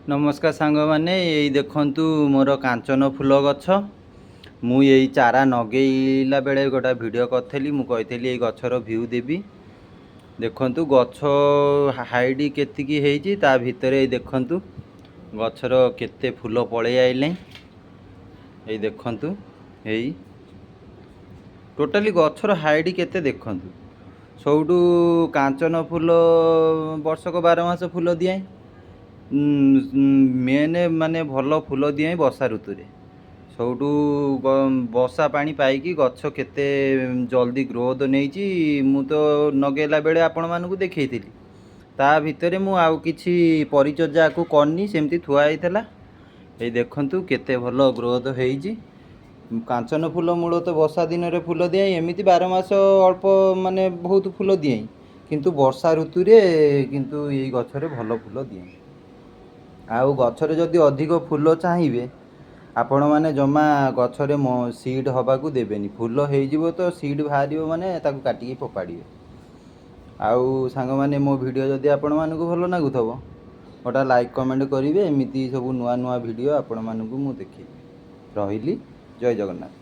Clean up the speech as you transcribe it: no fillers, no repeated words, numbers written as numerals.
नमस्कार सांग मैंने यही देखु मोर कांचन फूल गछ मुझे चारा नगेला बेले गोटा वीडियो करी मुझे गचर भ्यू देवी देखु गछ हाइट केतिकी ता भितर देखु गचर केते फूल पड़े आइले ये देखु यही टोटाली गचर हाइट केते देखु सबुठू कांचन फूल वर्षक 12 मास फूल दिए मेन माने भल फूल दिए वर्षा ऋतु रे सबुठू वर्षा पानी पाई गछ केते जल्दी ग्रोथ नहीं मु तो नगेला बेले आपण मानकु देखैथिली ता भितरे मु आउ किछि परिचर्या को करनी सेमती थुआ होइतला ए देखंतु केते भल ग्रोथ होईची कांचन फूल मूल तो वर्षा दिन रे फूल दिए एमिति 12 मास अल्प माने बहुत फूल दिए किंतु वर्षा ऋतु रे किंतु एई गछरे भल फूल दिए आउ गछरे जदि अधिक फूल चाहिए आपण मैंने जमा गछरे सीड हवा को देवेनि फूल हो तो सीड बाहर माने ताकू काटिकी फोपाड़े आउ सांग माने मो वीडियो जदि आपण मानकु भल लागुथबो गोटा लाइक कमेंट करेंगे एमती सब नुआ नुआ वीडियो आपण मानकु मु देखी रहिली जय जगन्नाथ।